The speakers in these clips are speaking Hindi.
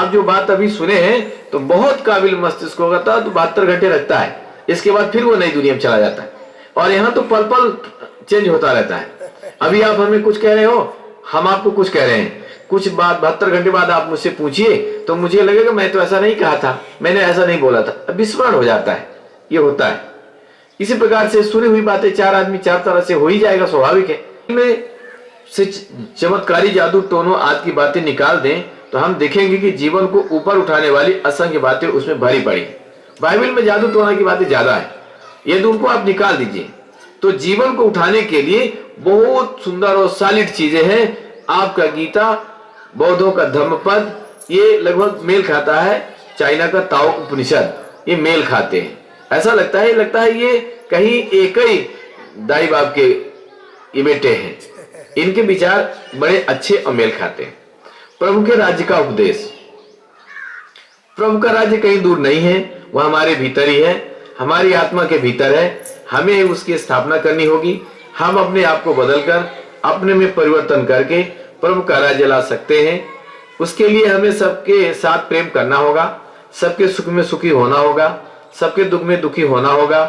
आप जो बात अभी सुने हैं तो बहुत काबिल मस्तिष्क होगा था, तो 72 घंटे रखता है, इसके बाद फिर वो नई दुनिया में चला जाता है। और यहाँ तो पल पल चेंज होता रहता है। अभी आप हमें कुछ कह रहे हो, हम आपको कुछ कह रहे हैं, कुछ बात 72 घंटे बाद आप मुझसे पूछिए तो मुझे लगेगा मैं तो ऐसा नहीं कहा था, मैंने ऐसा नहीं बोला था। अब विस्मरण हो जाता है, ये होता है। इसी प्रकार से सुनी हुई बातें चार आदमी चार तरह से हो ही जाएगा, स्वाभाविक है। में से चमत्कारी जादू टोनों आदि की बातें निकाल दें तो हम देखेंगे कि जीवन को ऊपर उठाने वाली असंख्य बातें उसमें भरी पड़ी। बाइबल में जादू टोना की बातें ज्यादा है, यदि उनको आप निकाल दीजिए तो जीवन को उठाने के लिए बहुत सुंदर और सॉलिड चीजें हैं। आपका गीता, बौद्धों का धम्मपद, ये लगभग मेल खाता है चाइना का ताओ उपनिषद, ये मेल खाते हैं। ऐसा लगता है ये कहीं एक ही दाई बाप के ये बेटे हैं। इनके विचार बड़े अच्छे और मेल खाते हैं। प्रभु के राज्य का उपदेश। प्रभु का राज्य कहीं दूर नहीं है, वह हमारे भीतर ही है, हमारी आत्मा के भीतर है। हमें उसकी स्थापना करनी होगी। हम अपने आप को बदलकर अपने में परिवर्तन करके प्रभु का राज्य ला सकते हैं। उसके लिए हमें सबके साथ प्रेम करना होगा, सबके सुख में सुखी होना होगा, सबके दुख में दुखी होना होगा।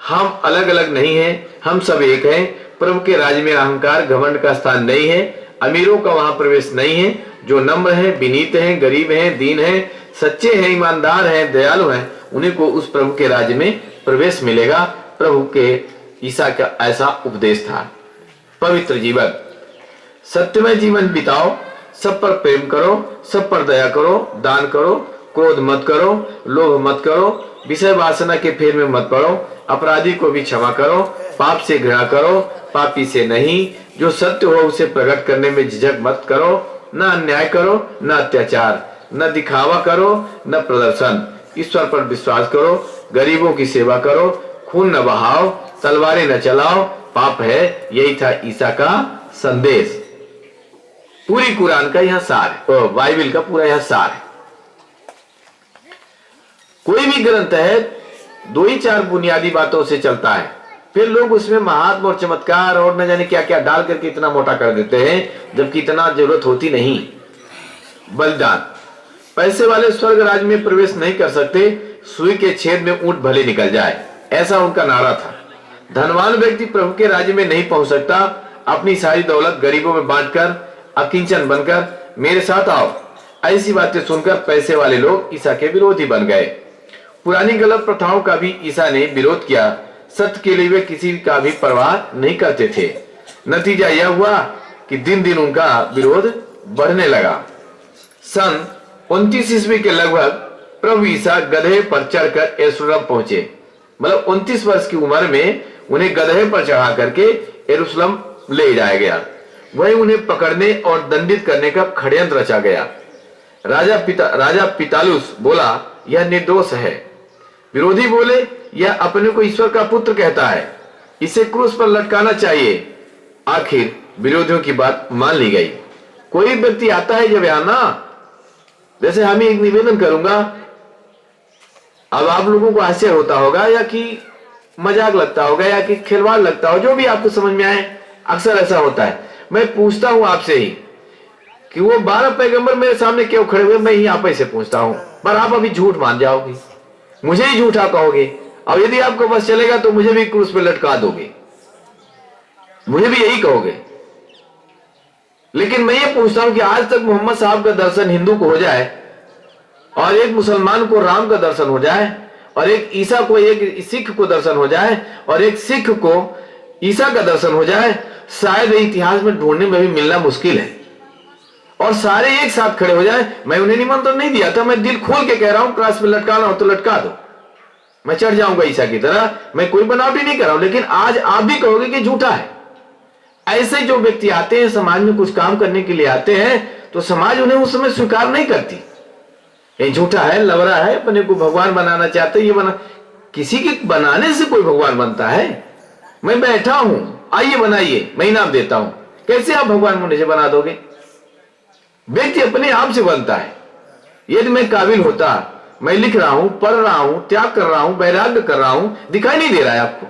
हम अलग अलग नहीं हैं, हम सब एक हैं। प्रभु के राज्य में अहंकार घमंड का स्थान नहीं है, अमीरों का वहां प्रवेश नहीं है। जो नम्र हैं, विनीत हैं, गरीब हैं, दीन हैं, सच्चे हैं, ईमानदार हैं, दयालु हैं, उन्हीं को उस प्रभु के राज्य में प्रवेश मिलेगा। प्रभु के ईसा का ऐसा उपदेश था। पवित्र जीवन, सत्यमय जीवन बिताओ, सब पर प्रेम करो, सब पर दया करो, दान करो, क्रोध मत करो, लोभ मत करो, विषय वासना के फेर में मत पड़ो, अपराधी को भी क्षमा करो, पाप से घृणा करो, पापी से नहीं। जो सत्य हो उसे प्रकट करने में झिझक मत करो, न अन्याय करो, न अत्याचार, न दिखावा करो, न प्रदर्शन। ईश्वर पर विश्वास करो, गरीबों की सेवा करो, खून न बहाओ, तलवारें न चलाओ, पाप है। यही था ईसा का संदेश। पूरी कुरान का यह सार है, बाइबल का पूरा यह सार है। कोई भी ग्रंथ है दो ही चार बुनियादी बातों से चलता है, फिर लोग उसमें महात्मा और चमत्कार और न जाने क्या क्या डाल करके इतना मोटा कर देते हैं, जबकि इतना जरूरत होती नहीं। बलिदान। पैसे वाले स्वर्ग राज में प्रवेश नहीं कर सकते, सुई के छेद में ऊंट भले निकल जाए, ऐसा उनका नारा था। धनवान व्यक्ति प्रभु के राज्य में नहीं पहुंच सकता। अपनी सारी दौलत गरीबों में बांटकर अकिंचन बनकर मेरे साथ आओ, ऐसी बातें सुनकर पैसे वाले लोग ईसा के विरोधी बन गए। पुरानी गलत प्रथाओं का भी ईसा ने विरोध किया। सत्य के लिए वे किसी का भी परवाह नहीं करते थे। नतीजा यह हुआ कि दिन दिन उनका विरोध बढ़ने लगा। सन 29 ईस्वी के लगभग प्रभु ईसा गधे पर चढ़कर यरूशलेम पहुंचे। मतलब 29 वर्ष की उम्र में उन्हें गधे पर चढ़ा करके यरूशलेम ले जाया गया। वहीं उन्हें पकड़ने और दंडित करने का षड्यंत्र रचा गया। राजा पितालुस बोला यह निर्दोष है। विरोधी बोले यह अपने को ईश्वर का पुत्र कहता है, इसे क्रूस पर लटकाना चाहिए। आखिर विरोधियों की बात मान ली गई। कोई व्यक्ति आता है जब यहां ना, जैसे हम एक निवेदन करूंगा, अब आप लोगों को आश्चर्य होता होगा या कि मजाक लगता होगा या कि खिलवाड़ लगता हो, जो भी आपको समझ में आए। अक्सर ऐसा होता है। मैं पूछता हूं आपसे ही कि वो 12 पैगंबर मेरे सामने क्यों खड़े हुए, मैं ही आप से पूछता हूं, पर आप अभी झूठ मान जाओगे, मुझे ही झूठा कहोगे। और यदि आपको बस चलेगा तो मुझे भी क्रूस पे लटका दोगे, मुझे भी यही कहोगे। लेकिन मैं ये पूछता हूं कि आज तक मोहम्मद साहब का दर्शन हिंदू को हो जाए, और एक मुसलमान को राम का दर्शन हो जाए, और एक ईसा को, एक सिख को दर्शन हो जाए, और एक सिख को ईसा का दर्शन हो जाए, शायद इतिहास में ढूंढने में भी मिलना मुश्किल है। और सारे एक साथ खड़े हो जाए। मैं उन्हें निमंत्रण नहीं दिया था, मैं दिल खोल के कह रहा हूं क्रॉस पे लटकाना हो तो लटका दो, मैं चढ़ जाऊंगा ईसा की तरह। मैं कोई बनावटी नहीं कर रहा हूं, लेकिन आज आप भी कहोगे कि झूठा है। ऐसे जो व्यक्ति आते हैं, समाज में कुछ काम करने के लिए आते हैं, तो समाज उन्हें उस समय स्वीकार नहीं करती। ये झूठा है, लवरा है, अपने को भगवान बनाना चाहते, ये बना। किसी के बनाने से कोई भगवान बनता है? मैं बैठा हूं, आइए बनाइए, मैं इनाम देता हूं। कैसे आप भगवान मुझे बना दोगे? व्यक्ति अपने आप से बनता है। यदि मैं काबिल होता, मैं लिख रहा हूं, पढ़ रहा हूं, त्याग कर रहा हूं, वैराग्य कर रहा हूं, दिखाई नहीं दे रहा है आपको?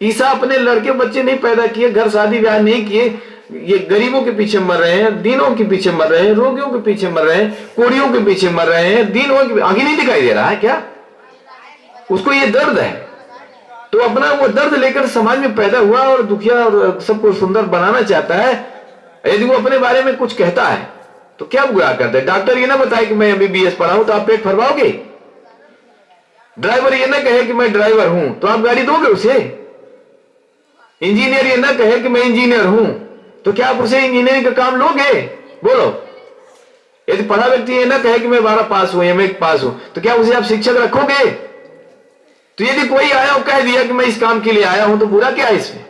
ईसा अपने लड़के बच्चे नहीं पैदा किए, घर शादी ब्याह नहीं किए, ये गरीबों के पीछे मर रहे हैं, दीनों के पीछे मर रहे हैं, रोगियों के पीछे मर रहे हैं, कोड़ियों के पीछे मर रहे हैं, दीनों के आगे नहीं दिखाई दे रहा है क्या? उसको ये दर्द है, तो अपना वो दर्द लेकर समाज में पैदा हुआ और दुखिया और सबको सुंदर बनाना चाहता है। यदि वो अपने बारे में कुछ कहता है तो क्या बुरा करता है? डॉक्टर ये ना बताए कि मैं एमबीबीएस पढ़ा हूं तो आप पेट भरवाओगे? ड्राइवर ये ना कहे कि मैं ड्राइवर हूं तो आप गाड़ी दोगे उसे? इंजीनियर ये ना कहे कि मैं इंजीनियर हूं तो क्या आप उसे इंजीनियरिंग का काम लोगे? बोलो। यदि पढ़ा व्यक्ति ये ना कहे कि मैं 12 पास हूं, एमए पास हूं, तो क्या उसे आप शिक्षक रखोगे? तो यदि कोई आया और कह दिया कि मैं इस काम के लिए आया हूं तो बुरा क्या है इसमें?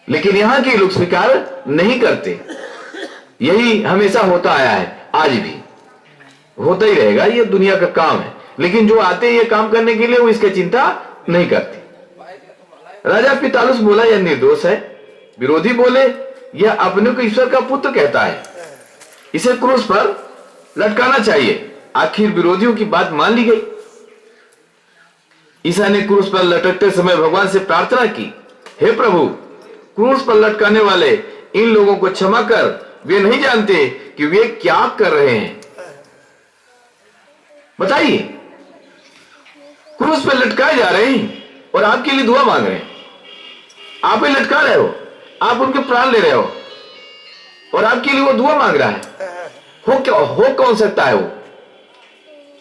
लेकिन यहां के लोग स्वीकार नहीं करते। यही हमेशा होता आया है, आज भी होता ही रहेगा, ये दुनिया का काम है। लेकिन जो आते हैं ये काम करने के लिए वो इसकी चिंता नहीं करते। राजा पितालुस बोला यह निर्दोष है। विरोधी बोले यह अपने को ईश्वर का पुत्र कहता है, इसे क्रूस पर लटकाना चाहिए। आखिर विरोधियों की बात मान ली गई। ईसा ने क्रूस पर लटकते समय भगवान से प्रार्थना की, हे प्रभु, क्रूस पर लटकाने वाले इन लोगों को क्षमा कर, वे नहीं जानते कि वे क्या कर रहे हैं। बताइए, क्रूस पर लटकाए जा रहे हैं और आपके लिए दुआ मांग रहे हैं। आप ही लटका रहे हो, आप उनके प्राण ले रहे हो और आपके लिए वो दुआ मांग रहा है। हो कौन सकता है वो?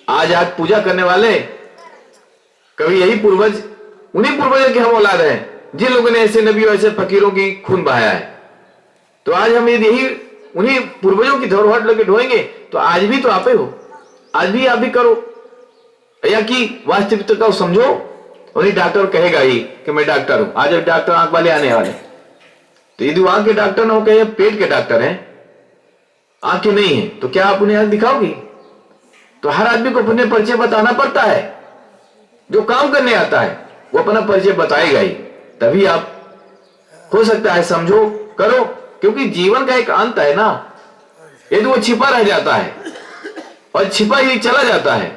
आज पूजा करने वाले कभी यही पूर्वज, उन्हीं पूर्वजों के हम औलाद हैं जिन लोगों ने ऐसे नबियों ऐसे फकीरों की खून बहाया है। तो आज हम यही उन्हीं पूर्वजों की धरोहर लगे ढोएंगे तो आज भी तो आप ही हो, आज भी आप भी करो। या कि वास्तविकता को समझो। उन्हीं डॉक्टर कहेगा ही कि मैं डॉक्टर हूं। आज डॉक्टर आंख वाले आने वाले, तो यदि आंख के डॉक्टर ना हो, कहे पेट के डॉक्टर हैं, आंखें नहीं है, तो क्या आप उन्हें आंख दिखाओगी? तो हर आदमी को अपने परिचय बताना पड़ता है। जो काम करने आता है वो अपना परिचय बताएगा ही, तभी आप हो सकता है समझो, करो। क्योंकि जीवन का एक अंत है ना। यदि वो छिपा रह जाता है और छिपा ही चला जाता है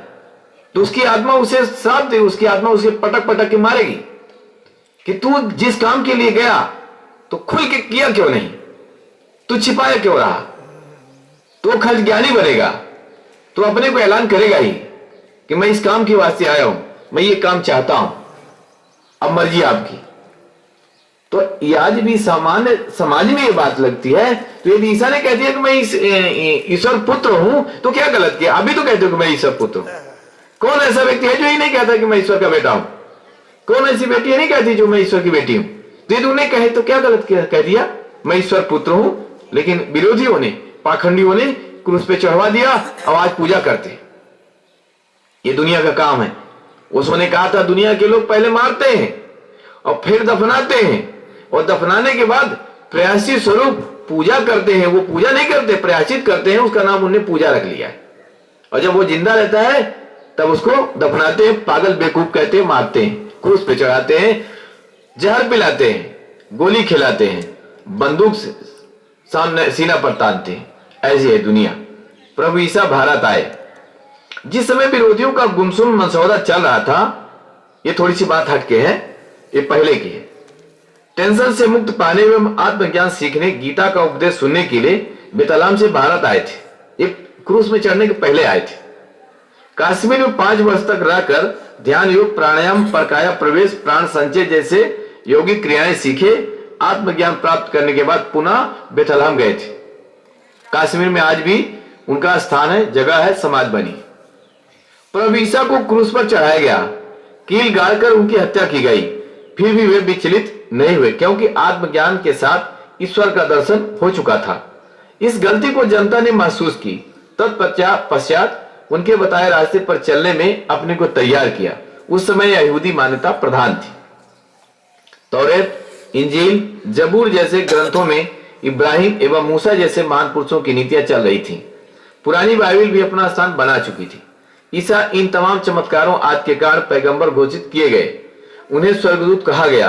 तो उसकी आत्मा उसे श्राप दे, उसकी आत्मा उसे पटक पटक के मारेगी कि तू जिस काम के लिए गया तो खुल के किया क्यों नहीं, तू छिपाया क्यों रहा? तो खल ज्ञानी बनेगा, तो अपने को ऐलान करेगा ही कि मैं इस काम के वास्ते आया हूं, मैं ये काम चाहता हूं, अब मर्जी आपकी। तो ये आज भी सामान्य समाज में ये बात लगती है। तो यदि ईसा ने कह दिया कि मैं ईश्वर पुत्र हूं तो क्या गलत किया? अभी तो कहते हो कि मैं ईश्वर पुत्र हूं। कौन ऐसा व्यक्ति है जो ये नहीं कहता कि मैं ईश्वर का बेटा हूं? कौन ऐसी बेटी नहीं कहती जो मैं ईश्वर की बेटी हूं? तो यदि उन्हें कहे तो क्या गलत किया? कह दिया मैं ईश्वर पुत्र हूं, लेकिन विरोधियों ने, पाखंडियों ने क्रूस पे चढ़वा दिया, अब आज पूजा करते। ये दुनिया का काम है। उसने कहा था दुनिया के लोग पहले मारते हैं और फिर दफनाते हैं, और दफनाने के बाद प्रयासित स्वरूप पूजा करते हैं। वो पूजा नहीं करते, प्रयासित करते हैं, उसका नाम उन्हें पूजा रख लिया है। और जब वो जिंदा रहता है तब उसको दफनाते हैं, पागल बेवकूफ कहते हैं, मारते हैं, क्रूस पे चढ़ाते हैं, जहर पिलाते हैं, गोली खिलाते हैं, बंदूक से सामने सीना पर तानते हैं। ऐसी है दुनिया। प्रभु ईसा भारत आए। जिस समय विरोधियों का गुमसुम मसौदा चल रहा था, ये थोड़ी सी बात हटके है, ये पहले की है। टेंशन से मुक्त पाने एवं आत्मज्ञान सीखने, गीता का उपदेश सुनने के लिए बेतलाम से भारत आए थे। ये क्रूस में चढ़ने के पहले आए थे। कश्मीर में 5 वर्ष तक रहकर ध्यान योग, प्राणायाम, परकाया प्रवेश, प्राण संचय जैसे योगिक क्रियाएं सीखे। आत्मज्ञान प्राप्त करने के बाद पुनः बेतलाम गए थे। कश्मीर में आज भी उनका स्थान है, जगह है, समाज बनी। प्रभु ईसा को क्रूस पर चढ़ाया गया, कील गाड़कर उनकी हत्या की गई, फिर भी वे विचलित नहीं हुए, क्योंकि आत्मज्ञान के साथ ईश्वर का दर्शन हो चुका था। इस गलती को जनता ने महसूस की। तत्पश्चात उनके बताए रास्ते पर चलने में अपने को तैयार किया। उस समय यहूदी मान्यता प्रधान थी। तौरेत, इंजील, जबूर जैसे ग्रंथों में इब्राहिम एवं मूसा जैसे महान पुरुषों की नीतियां चल रही थी। पुरानी बाइबल भी अपना स्थान बना चुकी थी। ईसा इन तमाम चमत्कारों आदि के कारण पैगंबर घोषित किए गए। उन्हें स्वर्गदूत कहा गया।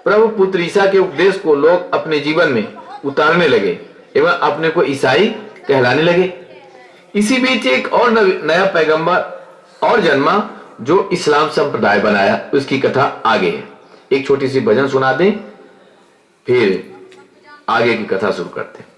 प्रभु पुत्र ईसा के उपदेश को लोग अपने जीवन में उतारने लगे एवं अपने को ईसाई कहलाने लगे। इसी बीच एक और नया पैगंबर और जन्मा जो इस्लाम संप्रदाय बनाया। उसकी कथा आगे है। एक छोटी सी भजन सुना दें, फिर आगे की कथा शुरू करते हैं।